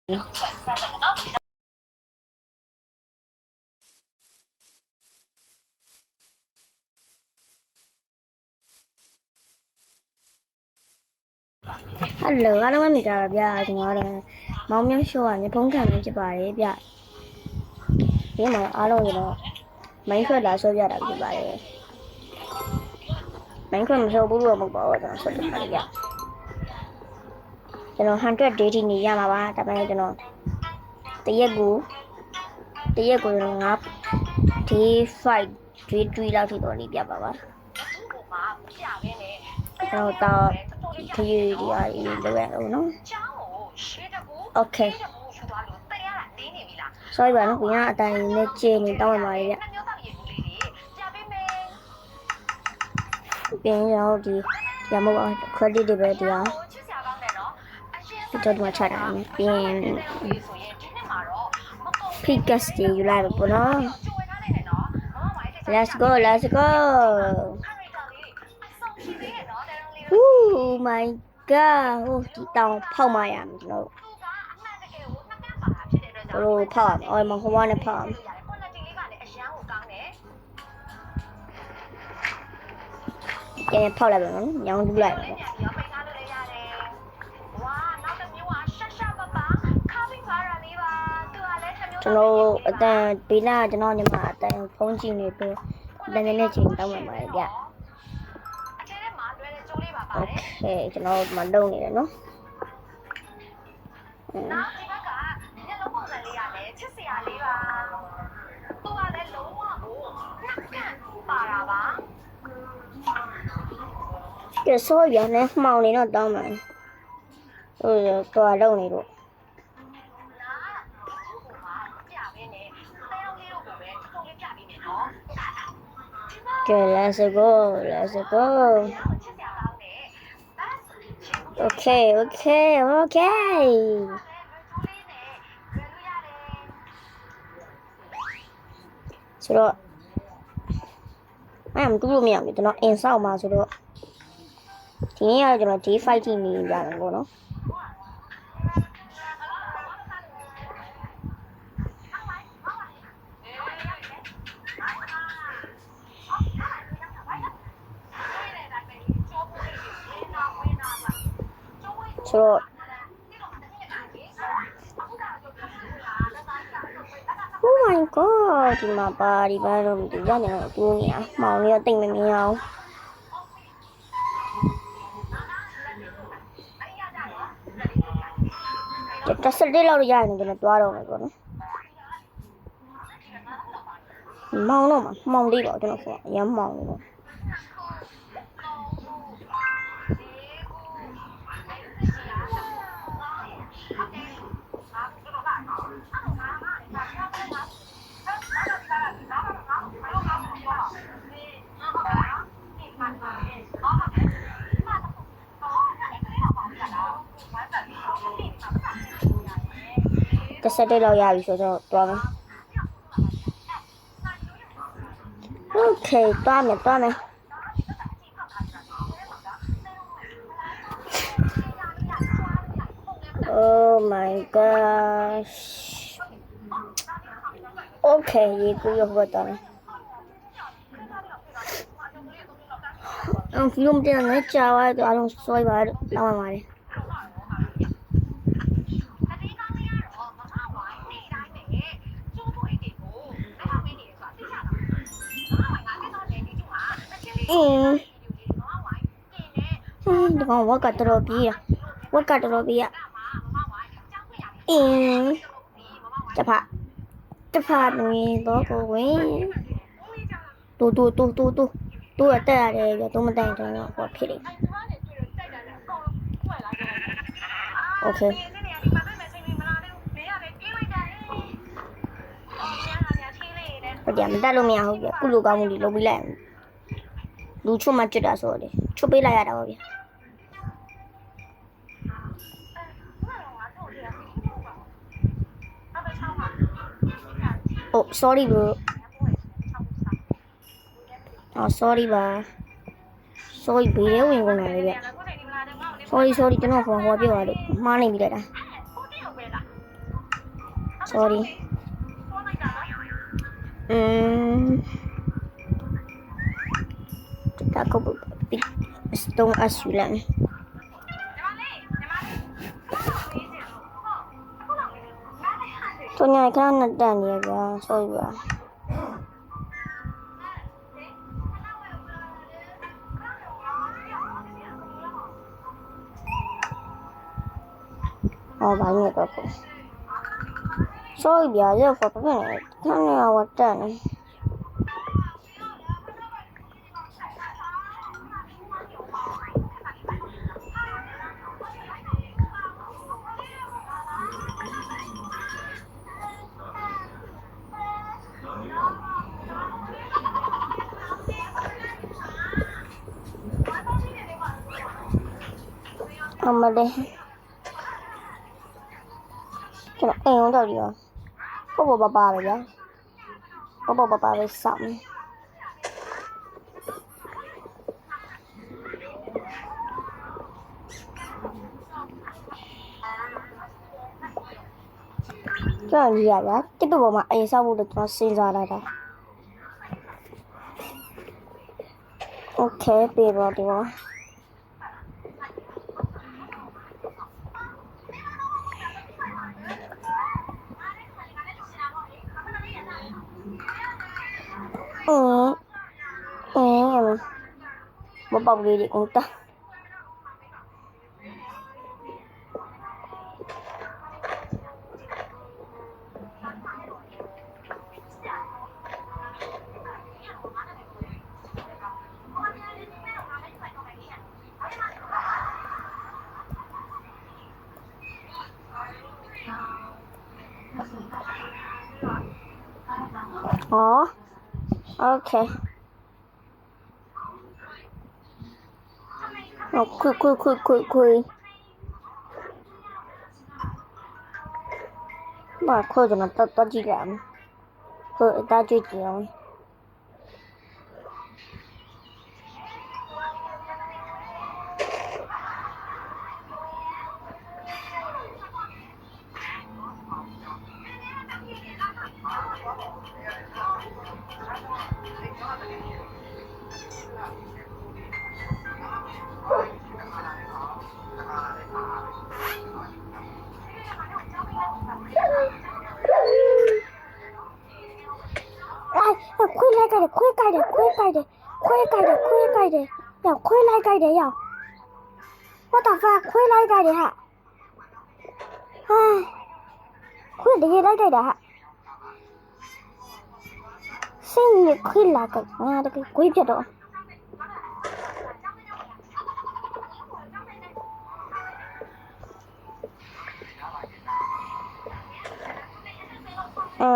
Hello အားလုံးပဲမိသားဗျာကျွန်တော်လည်းမောင်မြရှိုးကနေဖုန်းခံနေဖြစ်ပါတယ်ဗျဒီမှာအားလုံးကတော့ Minecraft လာဆော့ပြတာဖြစ်ပါတယ် Minecraft မဆော့ဘူးလို့မဟုတ်ပါဘူးကျွန်တော်ဆော့ပြပါတယ်ဗျကျွန်တော်100 day ထိနေရမှာပါဒါပေမဲ့ကျွန်တော်တရက်ကိုကျွန်တော်5 day 5 day 3လောက်ထိတော့နေပြပါပါကျွန်တော်တော့ဒီလိုရအောင်နော် Okay sorry ပါနော်ခင်ဗျာအတိုင်းနဲ့ကျင်းနေတောင်းပါရဗျပြန်ရောက်ဒီရမို့ credit တွေပဲတရားဒီတော့မှချတာပြင် Pickaxe တွေယူလိုက်ပါပေါ့နော် Let's go Oh my god ဟိုဒီတောင်ဖောက်မရမယ်ကျွန်တော်တို့ဖောက်အော်မဟိုကနေဖောက်ဖောက်လိုက်ပါနော်ညောင်းတူးလိုက်ပါကျွန်တော်အတန်ဘေးနာကျွန်တော်ညီမအတန်ဖုန်းကြည့်နေပြီးအတန်နဲ့ချိန်တောင်းမှပါတယ်ဗျOkay ကျွန်တော်မလုံနေတယ်နော်ကဲဆိုရနဲ့မှောင်နေတော့တောင်းမယ်ဟိုတော်လုံနေတော့ကဲ let's go Okayဆိုတော့မတူလို့မရဘူးကျွန်တော်အင်ဆောက်မှာဆိုတော့ဒီနေ့ကကျွန်တော် day 5 ထိနေရတယ်ပေါ့နော်ဆိုတော့Oh my god ဒီမှာပါဒီဘာလို့ဒီညနေတော့တူးနေတာမောင်လေးတော့တိတ်မမြင်အောင်တက်စတဲ့လောက်ရရင်ကျွန်တော်တွားတော့မယ်ပေါ့နော်မောင်တော့မောင်လေးတော့ကျွန်တော်ဆိုအရင်မောင်လို့တက်စတဲ့လောက်ရပြီဆိုတော့တွားမယ် Okay တွားမယ်Oh my gosh Okay ရေကူးရောက်တော့မယ်film တင်နေကြပါတော့အားလုံးဆွဲပါတော့လာပါတယ်ဒီကောင်ဝက်ကတော့ပြီးရတဖာနေတော့ကိုဝင်တူအတက်ရတယ်ပြတော့မတိုင်တော့ဟောဖြစ်တယ် Okay ဟုတ်တယ်မတက်လို့မရဘူးပြကုလိုကောင်းမှုတွေလုပ်ပြီးလိုက်လူချုံမှကျွတ်တာဆိုတော့လေချုပ်ပေးလိုက်ရတာပါဗျာOh sorry bro sorry ပါ sorry ဘေးထဲဝင်ကုန်လာလေဗျ sorry ကျွန်တော်ဟိုပြောပါလို့မှားနေပြီလေဒါ sorry ဒါကဘပြီးစတုံးအဆူလန်တို့ညာခဏနဲ့တန်နေရဗျာ sorry ပါအော်ဘာလို့တော့ sorry ဗျာရဖို့ပဲခဏနဲ့ဝတ်တန်နေအမလေးကျွန်တော်အိမ်အောင်တော့ဒီရောပေါ့ပါပဲဗျာပေါ့ပါပဲစောင့်ကျွန်တော်ကြီးရဗျာတစ်ပေါ်မှာအိမ်ဆောက်ဖို့တော့ကျွန်တော်စဉ်းစားလိုက်တာโอเคပြေတော့ဒီရောမပေါက်လေးတွေကုန်တာ哦 okay ခွေဘာခွေကျွန်တော်တတ်ကြည့်ရအောင်ခွေတတ်ကြည့်ကြည့်အောင်ခွေလိုက်ကြတယ်ခွေကြိုက်တယ်ခွေလိုက်ကြတယ်ရောက် what the fuck ခွေလိုက်ကြတယ်ဟာခွေတကယ်လိုက်ကြတာဟာစင်းရခွေလာကြငါတကယ်ခွေပြတော့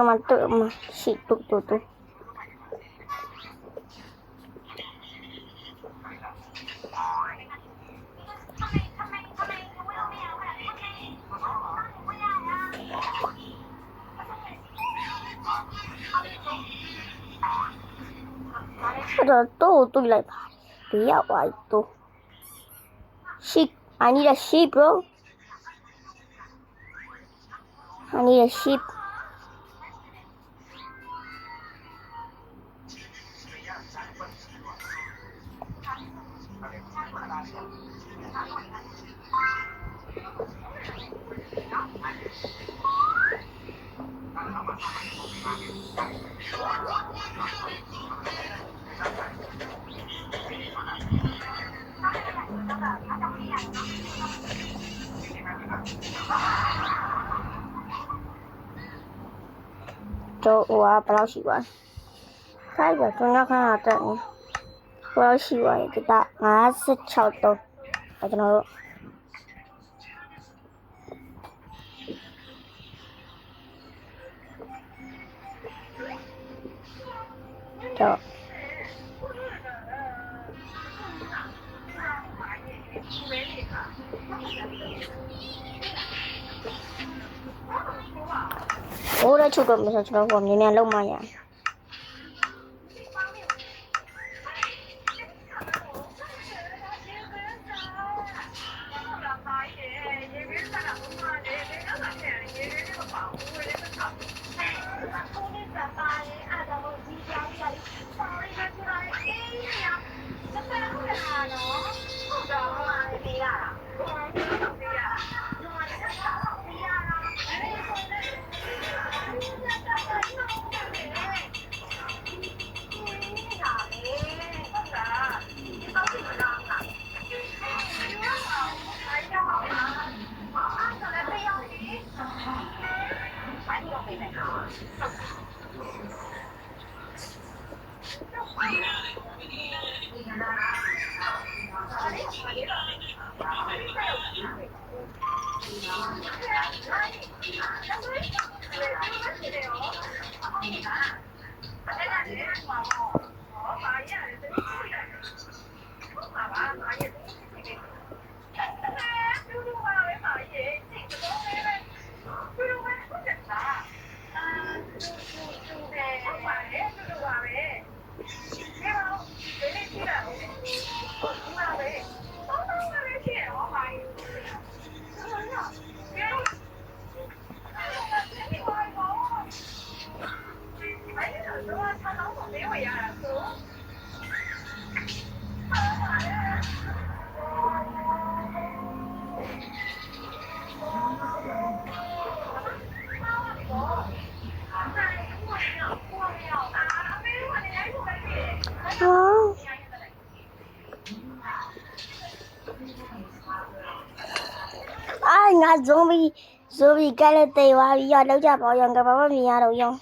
မတူမရှိတူတော့တူလိုက်ပါဒီရောက်ပါတော့ sheep I need a sheep bro I need a sheepတော့ဟိုကဘယ်လောက်ရှိပါလဲခိုင်းတော့ကျွန်တော်ခဏတက်နေဘယ်လောက်ရှိပါလဲဒီက56တော့ကျွန်တော်တို့တော့โอ้ได้ชุดก็ไม่ใช่ชุดผมเนี่ยลงมาอย่าง ငါဇွန်ဘီကလည်းတေးသွားပြီရောက်ကြပါအောင်ကဘာမှမမြင်ရတော့ရော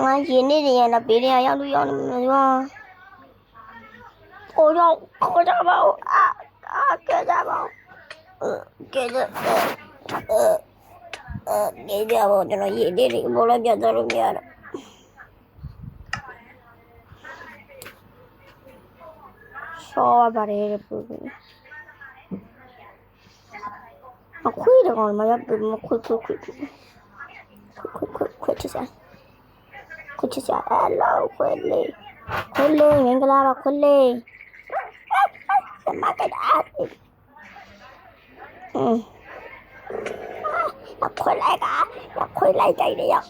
ငါရင်းနေတယ်ရတော့ဘေးတွေကရောက်လို့ရောက်နေမှာခေါ်ကြပါဦးကဲကြပါဦးကဲကြပါကျွန်တော်ရင်းနေတယ်ဘောလုံးပြတ်သွားလို့မရတော့ရှော့ပါတယ်ပူခွေးတော့မရဘူးခွေးချစ်စားအလောခွေးလေးမင်္ဂလာပါခွေးလေးမကတာခွေးလိုက်ကြိုက်တယ်ရောက်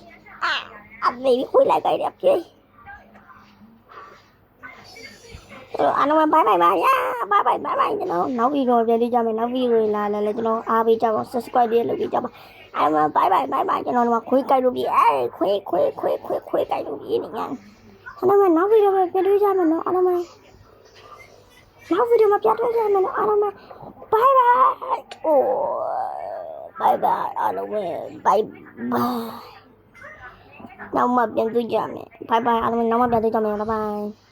အမေခွေးလိုက်ကြိုက်တယ်ပြေအားလုံးဘိုင်ပါညာဘိုင်ကျွန်တော်နောက်ဗီဒီယိုပြန်လေးကြမယ်နောက်ဗီဒီယိုလာလဲကျွန်တော်အားပေးကြပါ subscribe လေးလုပ်ပေးကြပါအားလုံးဘိုင်ကျွန်တော်တို့ခွေးကြိုက်လို့ပြီခွေးကြိုက်လို့ပြီနေညာအားလုံးနောက်ဗီဒီယိုပြန်တွေ့ကြမယ်နော်အားလုံးနောက်ဗီဒီယိုမှာပြန်တွေ့ကြမယ်နော်အားလုံးဘိုင်အားလုံးဘိုင်နောက်မှပြန်တွေ့ကြမယ်ဘိုင်အားလုံးနောက်မှပြန်တွေ့ကြမယ်ဘိုင်